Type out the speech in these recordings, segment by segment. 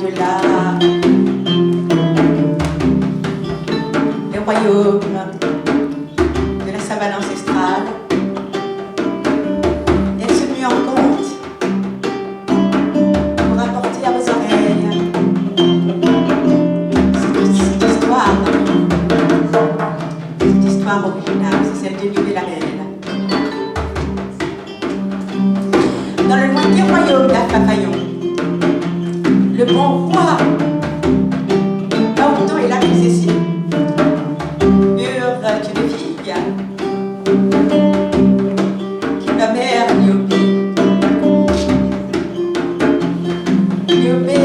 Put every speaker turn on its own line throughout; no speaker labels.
au-delà. Le royaume de la savane ancestrale. Elle se mue en conte pour apporter à vos oreilles cette histoire originale, c'est celle de Niobé la Reine. Dans le lointain royaume d'Afafayon, le bon roi Aouton et la princesse eurent une fille qui nommèrent Niobé. Niobé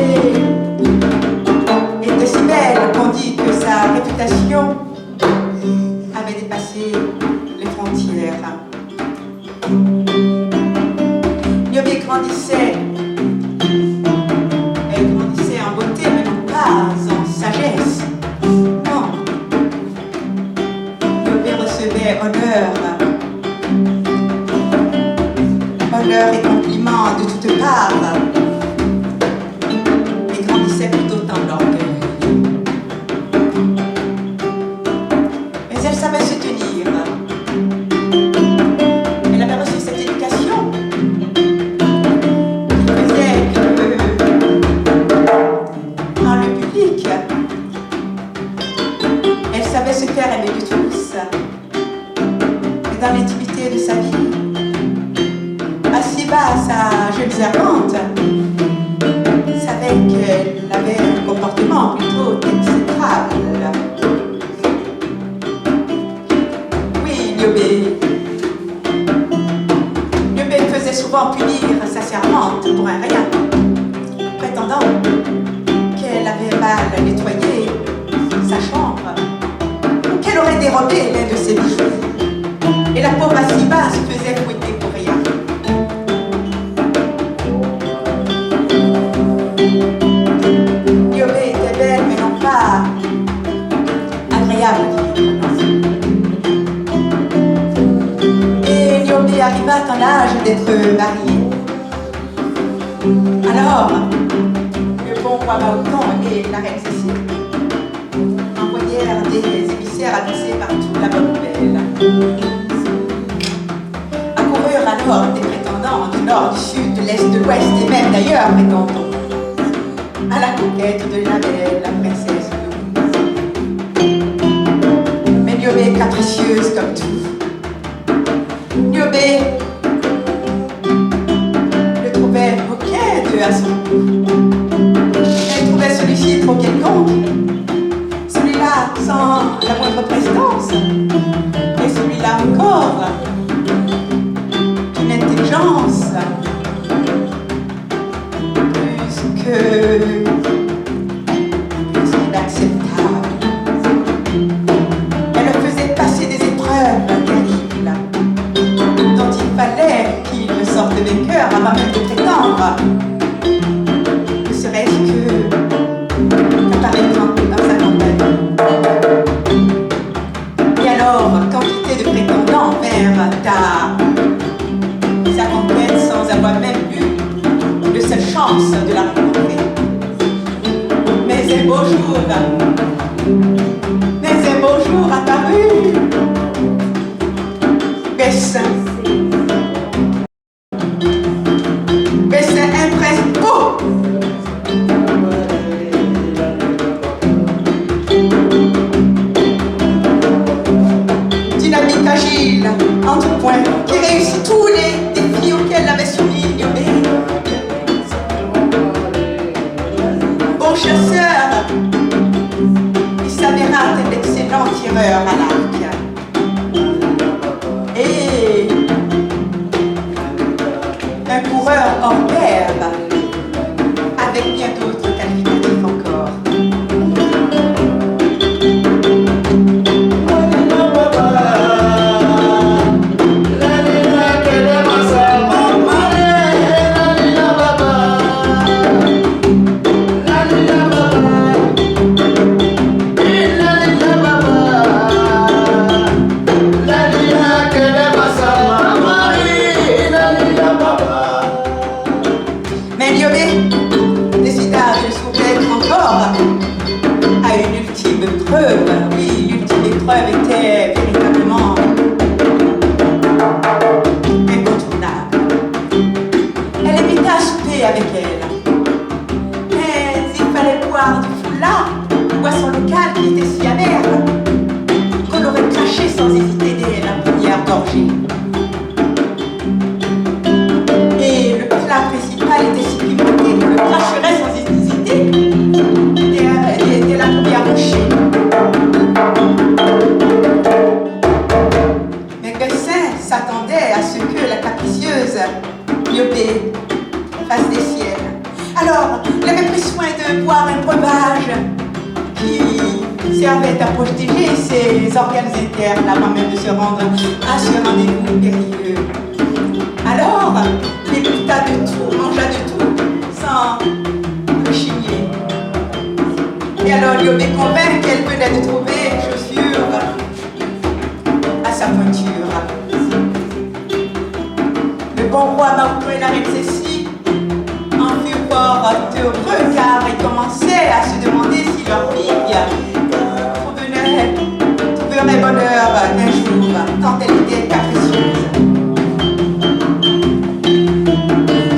était si belle qu'on dit que sa réputation avait dépassé les frontières. Niobé grandissait. Elle grandissait en beauté, mais non pas en sagesse. Non. Niobé recevait honneur et compliments de toutes parts, et grandissait tout autant d'orgueil. Mais elle savait se tenir. Elle avait reçu cette éducation qui faisait que, dans le public, elle savait se faire aimer de tous. Et dans l'intimité de sa vie, assis bas sa jeune servante, savait qu'elle avait un comportement plutôt exécrable. Oui, Niobé faisait souvent punir sa servante pour un rien, prétendant qu'elle avait mal nettoyé sa chambre ou qu'elle aurait dérobé l'un de ses bijoux. Et la pauvre Asiba se faisait fouetter pour rien. Niobé était belle, mais non pas agréable à vivre. Et Niobé arriva à un âge d'être mariée. Alors, le bon roi Aouton et la reine Cécile envoyèrent des émissaires annoncer partout la bonne nouvelle. Accoururent alors des prétendants du nord, du sud, de l'est, de l'ouest et même d'ailleurs, prétendons, à la conquête de la belle, la princesse Louise. Mais Niobé est capricieuse comme tout. Niobé le trouvait coquet à son goût. Elle trouvait celui-ci trop quelconque, celui-là sans la moindre prestance, et celui-là encore d'une intelligence plus inacceptable. Elle le faisait passer des épreuves terribles dont il fallait qu'il sorte vainqueur avant même de prétendre, ne serait-ce qu'apparaître dans sa campagne. Et alors, quantité de prétendants vinrent à sa conquête sans avoir même eu de seule chance de la rencontrer. Mais un beau jour apparut Bessin un prince beau, dynamique, agile, en tout point, qui réussit tous les défis auxquels l'avait soumis Niobé. Bon chasseur, il s'avéra un excellent tireur à l'arc. Et un coureur hors pair, avec bien d'autres qualificatifs encore. alors à une ultime épreuve. Oui, l'ultime épreuve était véritablement incontournable. Elle invitait à souper avec elle. Mais il fallait boire du foulard, boisson locale qui était si amère qu'on aurait craché sans hésiter dès la première gorgée. Et le plat principal était si pimenté qu'on le cracherait sans hésiter dès la première bouchée. Mais Gussin s'attendait à ce que la capricieuse Niobé fasse des siennes. Alors, il avait pris soin de boire un breuvage qui servait à protéger ses organes internes avant même de se rendre à ce rendez-vous périlleux. Alors, il goûta de tout, mangea de tout, sans rechigner. Et alors, Niobé convainc qu'elle venait de trouver chaussure à sa pointure. Le bon roi Maoutoué avec ceci en fut fort heureux car il commençait à se demander si leur fille trouverait bonheur un jour, tant elle était capricieuse.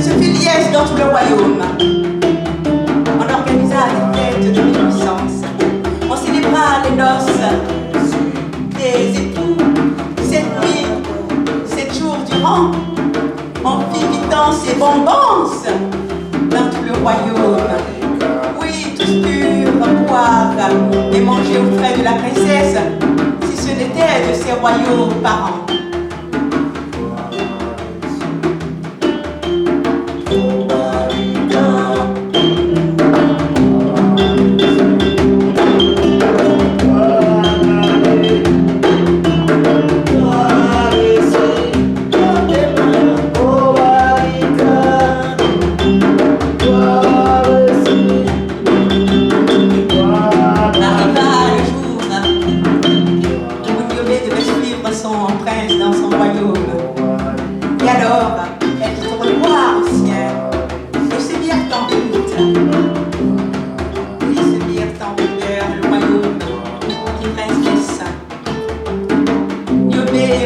Ce fut liesse dans tout le royaume. On organisa des fêtes de réjouissance. On célébra les noces des époux 7 nuits, 7 jours durant. On fit pitance et bonbons dans tout le royaume. Oui, tous purent boire et manger aux frais de la princesse, si ce n'était de ses royaux parents.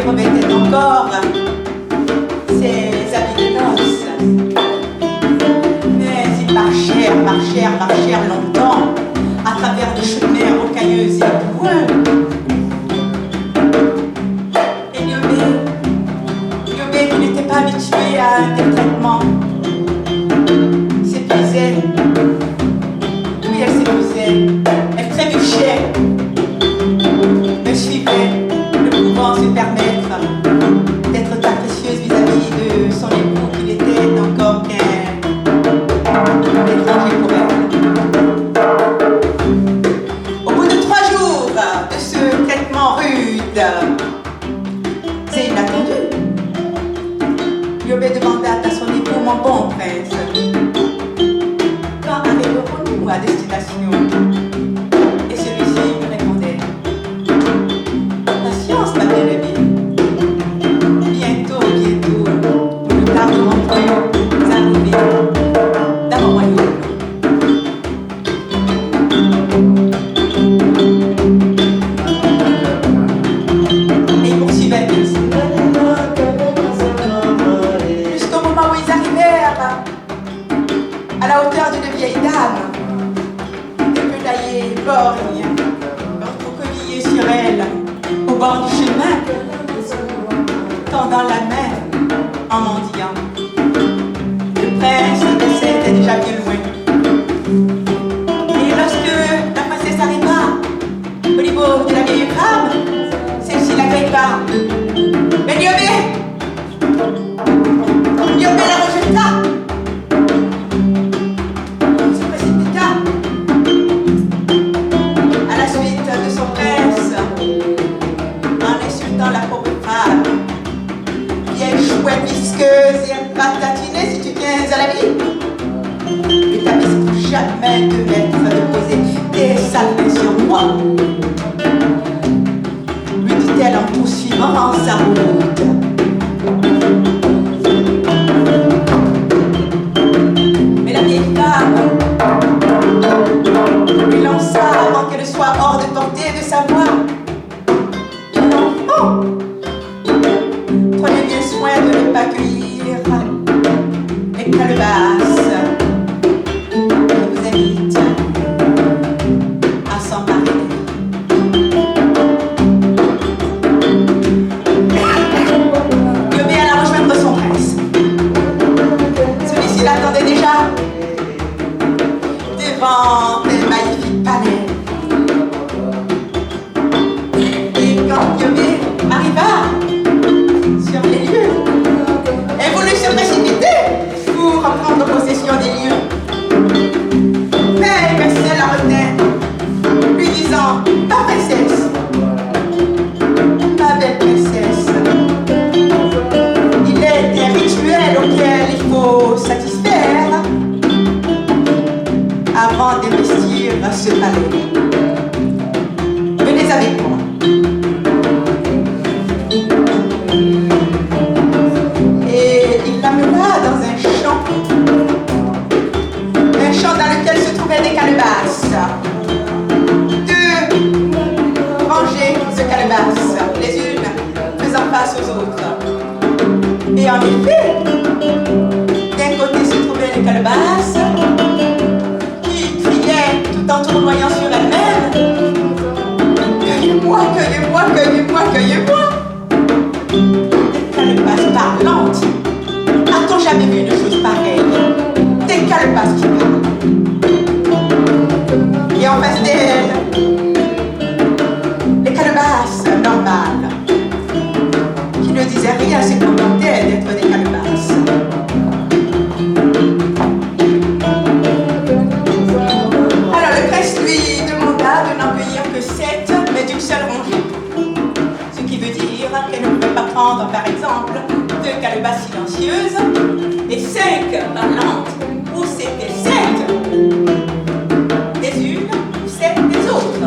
Revêtait encore ses habits de noces. Mais ils marchèrent longtemps à travers des chemins rocailleux et boueux. Et Niobé, qui n'était pas habitué à un tel traitement, s'épuisait. Oui, elle s'épuisait. Elle trébuchait, me suivait, ne pouvant se permettre d'être capricieuse vis-à-vis de son époux qui n'était encore qu'un étranger pour elle. Au bout de 3 jours de ce traitement rude et inattendu, Niobé demanda à son époux, mon bon prince, quand arriverons-nous à destination? Et celui-ci lui répondait, patience, ma bien-aimée. Bientôt, nous tarderons plus arriver dans mon royaume. Et il poursuivait ainsi. Jusqu'au moment où ils arrivèrent à la hauteur d'une vieille dame, des penaillés borgnes, recroquevillés sur elle, au bord du chemin, tendant la main en mendiant. Le prince était déjà bien loin. Et lorsque la princesse arriva au niveau de la vieille femme, celle-ci la grippa. Mais Niobé la rejeta, se précipita à la suite de son prince en insultant la pauvre femme. Vieille chouette visqueuse et ratatinée, si tu tiens à la vie, ne t'avise plus jamais de mettre de poser tes sales mains sur moi, lui dit-elle en poursuivant sa route. Mais la vieille femme découvrir ce palais. Venez avec moi. Et il l'amena dans un champ dans lequel se trouvaient des calebasses. Deux rangées de calebasses, les unes faisant face aux autres. Et en effet, d'un côté se trouvaient les calebasses qui criaient tout en tournoyant sur elles-mêmes: cueillez-moi, cueillez-moi, cueillez-moi, cueillez-moi. Des calebasses parlantes. A-t-on jamais vu une chose pareille? Des calebasses qui parlent. Et en face d'elles, les calebasses normales, qui ne disaient rien, se contentaient d'être des calebasses. Alors le prince lui demanda de n'en cueillir que 7, mais d'une seule rangée. Ce qui veut dire qu'elle ne pouvait pas prendre, par exemple, 2 calebasses silencieuses et 5 parlantes, où c'était 7 des unes, 7 des autres.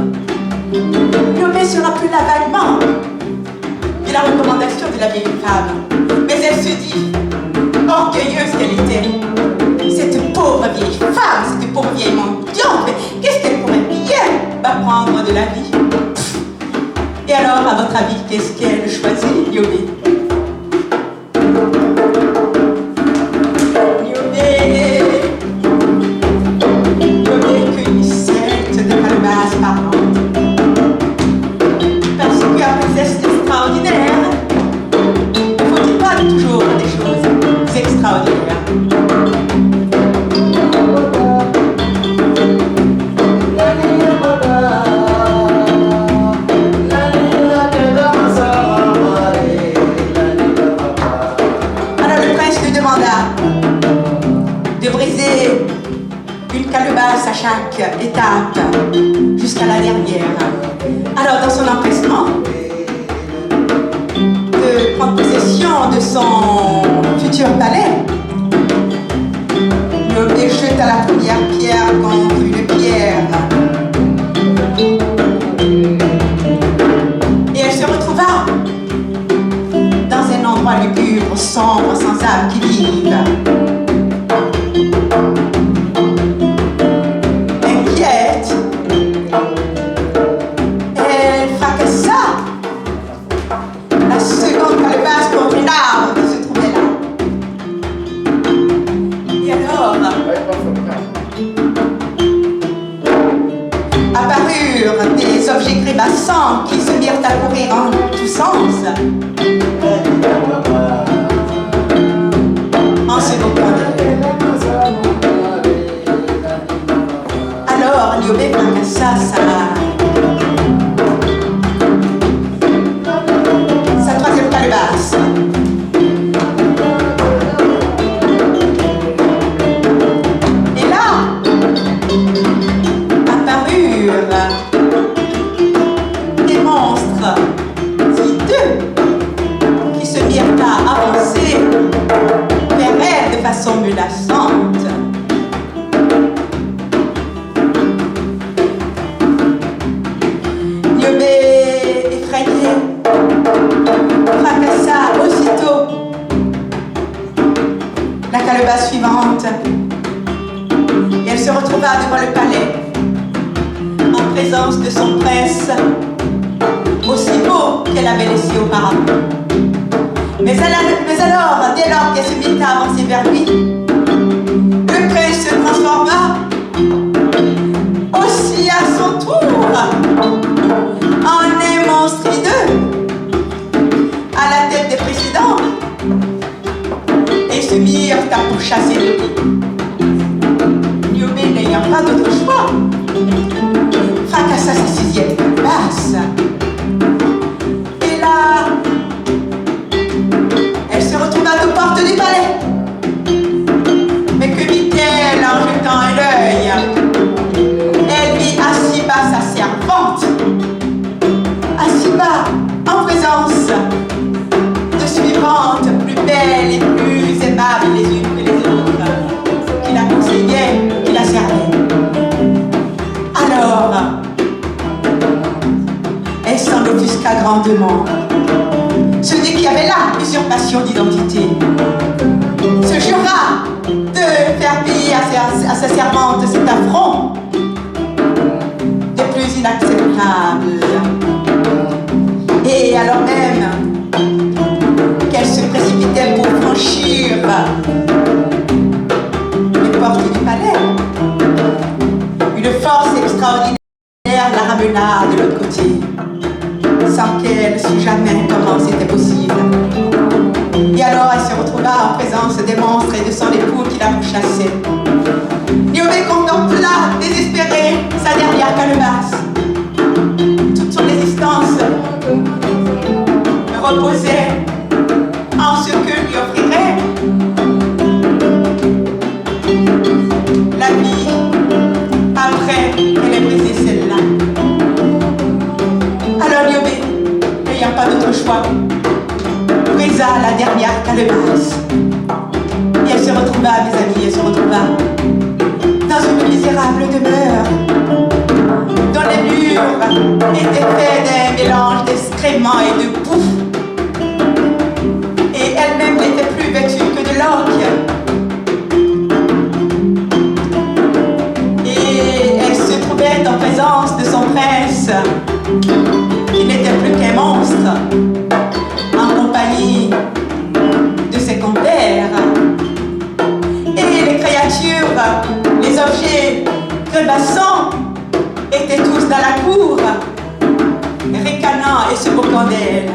Niobé se rappela vaguement de la recommandation de la vieille femme, mais elle se dit, orgueilleuse qu'elle était, cette pauvre vieille femme, cette pauvre vieille mendiante, mais qu'est-ce qu'elle pourrait bien apprendre de la vie? Et alors, à votre avis, qu'est-ce qu'elle choisit, Niobé? À chaque étape jusqu'à la dernière. Alors dans son empressement de prendre possession de son futur palais, Niobé jeta la première pierre contre une pierre et elle se retrouva dans un endroit lugubre, sombre, sans âme qui vive. Elle fracassa la seconde calebasse contre une arbre qui se trouvait là. Et alors apparurent des objets grimaçants qui se mirent à courir en tous sens, en se moquant d'elle. Alors Niobé fracassa sa troisième calebasse. Et là apparurent des monstres hideux qui se mirent à avancer vers elle de façon menaçante. Niobé, effrayé, fracassa aussitôt la calebasse suivante et elle se retrouva devant le palais en présence de son prince aussi beau qu'elle avait laissé auparavant. Mais alors, dès lors qu'elle se mit à avancer vers lui, le prince se transforma aussi à son tour en un monstre hideux à la tête des précédents et se mirent à pourchasser de lui. Niobé, n'ayant pas d'autre choix, fracassa sa sixième calebasse. Et là, elle se retrouva aux portes du palais commandement. Celui qui avait là l'usurpation d'identité se jura de faire payer à sa servante cet affront des plus inacceptables. Et alors même qu'elle se précipitait pour franchir les portes du palais, une force extraordinaire la ramena de l'autre côté, sans qu'elle sût jamais comment c'était possible. Et alors elle se retrouva en présence des monstres et de son époux qui la pourchassaient. Niobé contempla, désespéré, sa dernière calebasse. Toute son existence reposait en ce que lui offrirait la vie après qu'elle ait brisé celle-là. Alors Niobé, n'ayant pas d'autre choix, brisa la dernière calebasse. Et elle se retrouva, mes amis, elle se retrouva dans une misérable demeure dont les murs étaient faits d'un mélange d'excréments et de bouffe. Et elle-même n'était plus vêtue que de l'orque. Et elle se trouvait en présence de son prince, qui n'était plus qu'un monstre, en compagnie de ses compères. Et les créatures, les objets crevassants étaient tous dans la cour, ricanant et se moquant d'elle,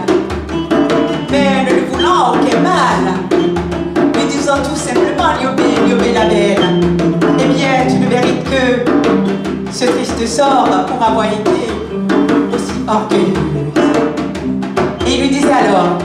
mais ne lui voulant aucun mal, lui disant tout simplement: Niobé, Niobé la belle, eh bien tu ne mérites que ce triste sort pour avoir été aussi orgueilleuse. Et il lui disait alors: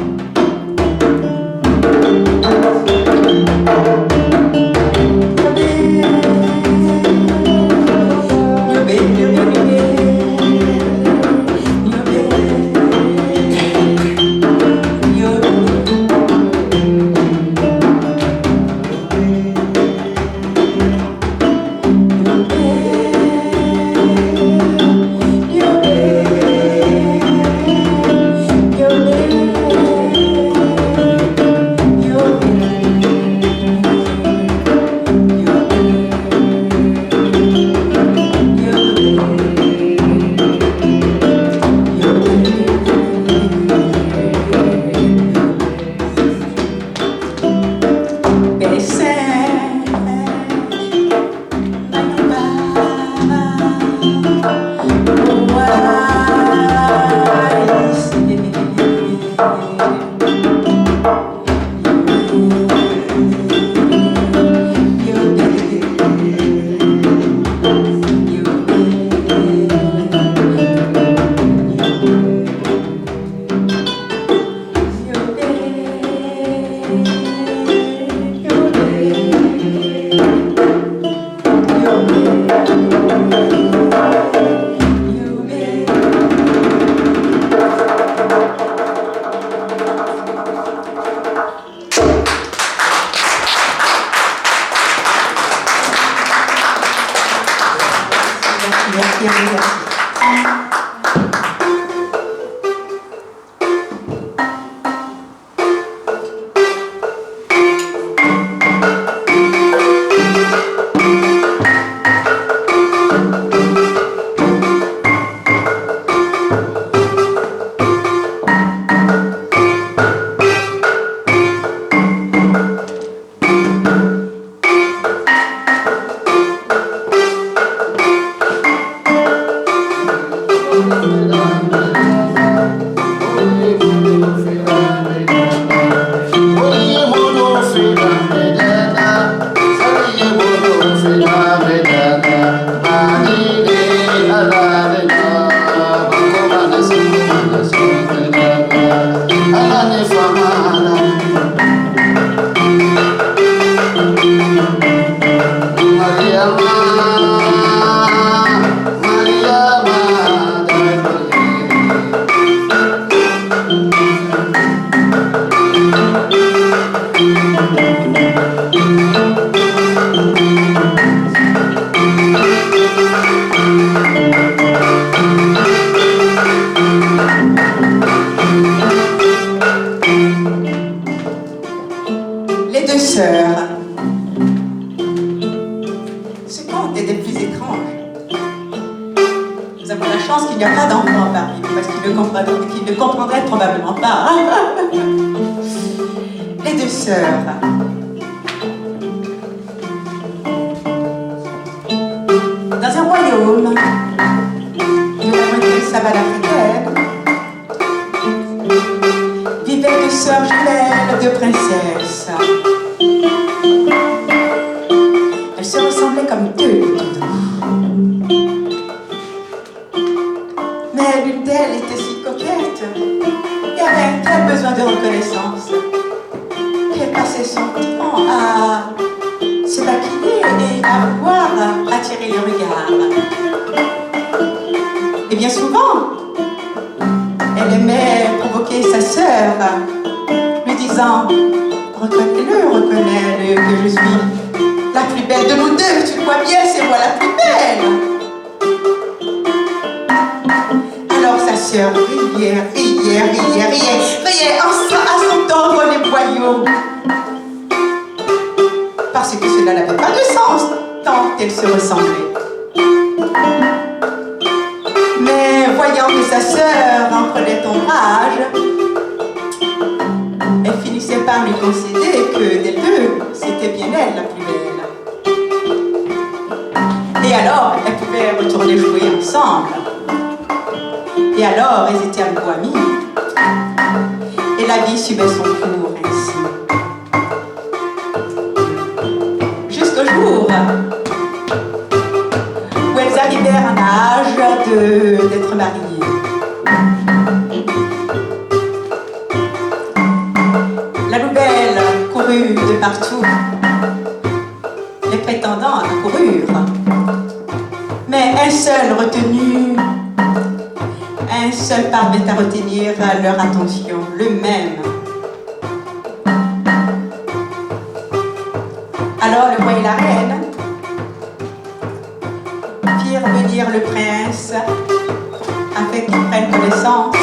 Nous avons la chance qu'il n'y a pas d'enfants parmi nous, parce qu'ils ne comprendraient probablement pas. Les deux sœurs. Dans un royaume de la moitié savane africaine, vivaient deux sœurs jumelles, deux princesses. Elles se ressemblaient comme deux gouttes d'eau. Mais l'une d'elles était si coquette et avait un tel besoin de reconnaissance qu'elle passait son temps à se maquiller et à vouloir attirer les regards. Et bien souvent, elle aimait provoquer sa sœur, lui disant « Reconnais-le, reconnais-le que je suis la plus belle de nous deux, tu le vois bien, c'est moi la plus belle !» Alors sa sœur riait à s'entendre les boyaux. Parce que cela n'avait pas de sens, tant elles se ressemblaient. Mais voyant que sa sœur en prenait ombrage, elle finissait par lui concéder que des deux, c'était bien elle la plus belle. Et alors, elles pouvaient retourner jouer ensemble. Et alors, elles étaient à nouveau amies. Et la vie suivait son cours ainsi. Jusqu'au jour où elles arrivèrent à l'âge d'être mariées. La nouvelle courut de partout. Les prétendants accoururent. Mais un seul retenu, un seul parvint à retenir leur attention, le même. Alors le roi et la reine firent venir le prince afin qu'il prenne connaissance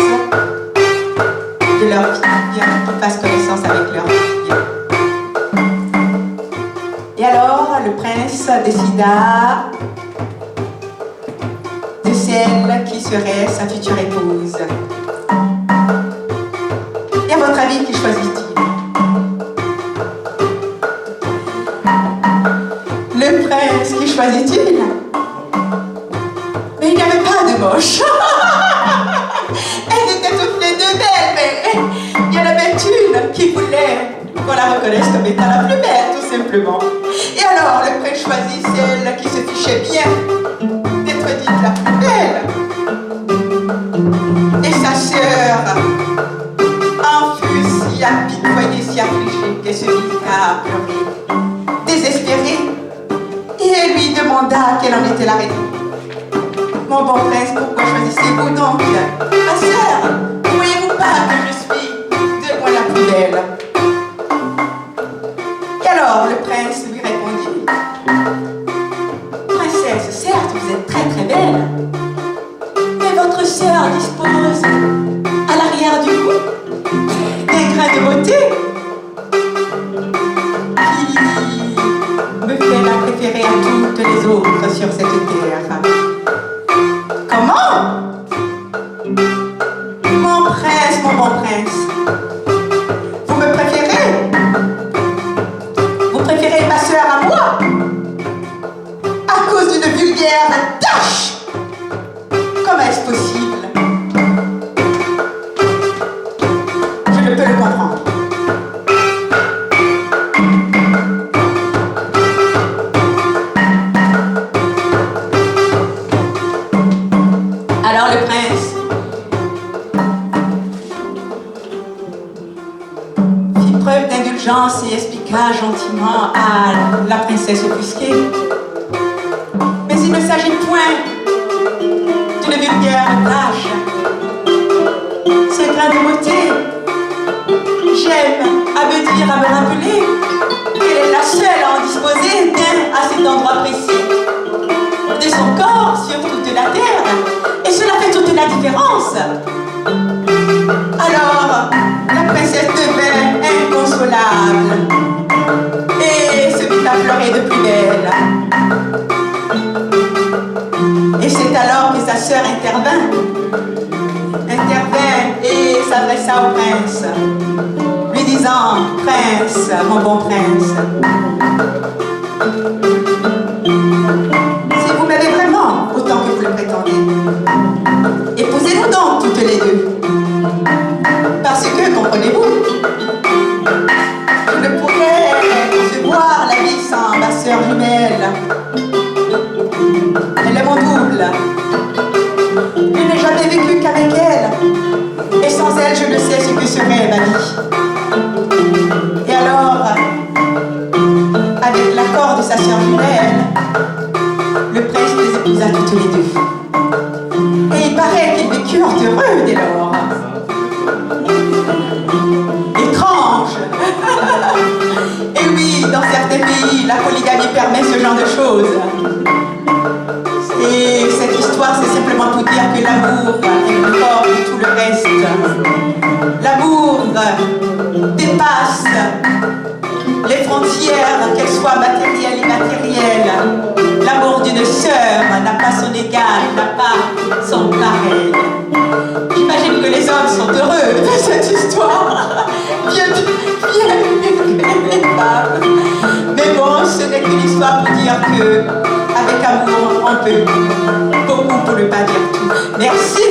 de leur fille, qu'ils fassent connaissance avec leur fille. Et alors le prince décida de celle qui serait sa future épouse. Et à votre avis, qui choisit-il? Le prince, qui choisit-il? Mais il n'y avait pas de moche. Elles étaient toutes les deux belles, mais il y en avait une qui voulait qu'on la reconnaisse comme étant la plus belle, tout simplement. Et alors, le prince choisit celle qui se fichait bien d'être dite la plus belle. Et sa sœur en fut si apitoyée, si affligée, qu'elle se mit à pleurer, désespérée. Et elle lui demanda quelle en était la raison. « Mon bon prince, pourquoi choisissez-vous donc ma sœur? Ne voyez-vous pas que je suis de loin la plus belle ?» Et alors le prince lui répondit « Princesse, certes, vous êtes très très belle, mais votre sœur dispose à l'arrière du cou d'un grain de beauté qui me fait la préférer à toutes les autres sur cette terre. » Comment? Mon prince, mon bon prince, vous me préférez? Vous préférez ma sœur à moi? À cause d'une vulgaire tâche? Comment est-ce possible? Je ne peux le comprendre. Alors le prince fit preuve d'indulgence et expliqua gentiment à la princesse offusquée. Mais il ne s'agit point d'une vulgaire tâche. Ce grain de beauté, j'aime à me dire, à me rappeler qu'elle est la seule à en disposer d'un à cet endroit précis de son corps sur toute la terre. Et cela fait toute la différence. Alors, la princesse devint inconsolable et se mit à pleurer de plus belle. Et c'est alors que sa sœur intervint et s'adressa au prince, lui disant: Prince, mon bon prince, si vous m'aimez vraiment autant que vous le prétendez, épousez-nous donc toutes les deux. Parce que, comprenez-vous, je ne pourrais concevoir la vie sans ma sœur jumelle. Elle est mon double. Je n'ai jamais vécu qu'avec elle. Et sans elle, je ne sais ce que serait ma vie. Et alors, avec l'accord de sa sœur jumelle, le prince les épousa toutes les deux. Et il paraît qu'ils vécurent heureux dès lors. Étrange. Et oui, dans certains pays, la polygamie permet ce genre de choses. Et cette histoire, c'est simplement pour dire que l'amour est plus fort que tout le reste. L'amour dépasse les frontières, qu'elles soient matérielles et immatérielles. L'amour d'une sœur n'a pas son égal, n'a pas son pareil. J'imagine que les hommes sont heureux de cette histoire, bien mieux que les femmes. Mais bon, ce n'est qu'une histoire pour dire que, avec amour, on peut beaucoup pour ne pas dire tout. Merci.